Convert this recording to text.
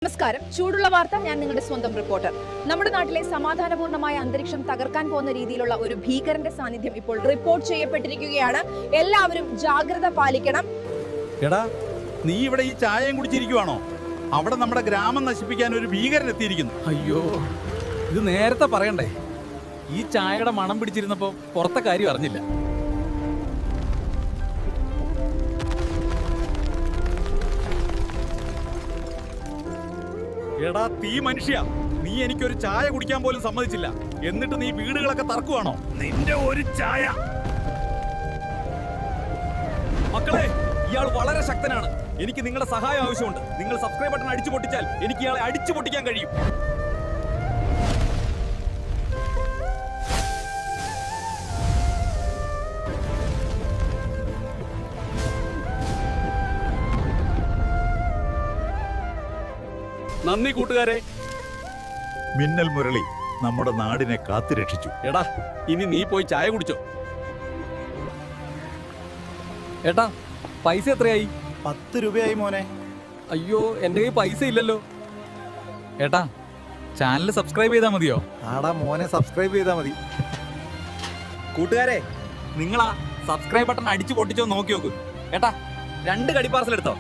നമസ്കാരം. ചൂടുള്ള വാർത്ത. ഞാൻ നിങ്ങളുടെ സ്വന്തം റിപ്പോർട്ടർ. നമ്മുടെ നാട്ടിലെ സമാധാനപൂർണ്ണമായ അന്തരീക്ഷം തകർക്കാൻ പോകുന്ന രീതിയിലുള്ള ഒരു ഭീകരന്റെ സാന്നിധ്യം ഇപ്പോൾ റിപ്പോർട്ട് ചെയ്യപ്പെട്ടിരിക്കുകയാണ്. എല്ലാവരും ജാഗ്രത പാലിക്കണം. എടാ, നീ ഇവിടെ ഈ ചായയും കുടിച്ചിരിക്കുവാണോ? അവിടെ നമ്മുടെ ഗ്രാമം നശിപ്പിക്കാൻ ഒരു ഭീകരൻ എത്തിയിരിക്കുന്നു. അയ്യോ, ഇത് നേരത്തെ പറയണ്ടേ? ഈ ചായയുടെ മണം പിടിച്ചിരുന്നപ്പോ പുറത്തെ കാര്യം അറിഞ്ഞില്ല. എടാ തീ മനുഷ്യ, നീ എനിക്കൊരു ചായ കുടിക്കാൻ പോലും സമ്മതിച്ചില്ല. എന്നിട്ട് നീ വീടുകളൊക്കെ തറക്കുവാണോ? നിന്റെ ഒരു ചായ. മക്കളെ, ഇയാൾ വളരെ ശക്തനാണ്. എനിക്ക് നിങ്ങളുടെ സഹായം ആവശ്യമുണ്ട്. നിങ്ങൾ സബ്സ്ക്രൈബ് ബട്ടൺ അടിച്ചു പൊട്ടിച്ചാൽ എനിക്ക് ഇയാളെ അടിച്ചു പൊട്ടിക്കാൻ കഴിയും. നന്ദി കൂട്ടുകാരെ. മിന്നൽ മുരളി നമ്മുടെ നാടിനെ കാത്തുരക്ഷിച്ചു. എടാ, ഇനി നീ പോയി ചായ കുടിച്ചോ. ഏട്ടാ, പൈസ എത്രയായി? 10 രൂപയായി മോനെ. അയ്യോ, എന്റെ കയ്യിൽ പൈസ ഇല്ലല്ലോ. ഏട്ടാ, ചാനൽ സബ്സ്ക്രൈബ് ചെയ്താൽ മതിയോ? ആടാ മോനെ, സബ്സ്ക്രൈബ് ചെയ്താൽ മതി. കൂട്ടുകാരെ, നിങ്ങളാ സബ്സ്ക്രൈബ് ബട്ടൺ അടിച്ചു പൊട്ടിച്ചോ നോക്കി നോക്കൂ. ഏട്ടാ, 2 കടി പാർസൽ എടുത്തോ.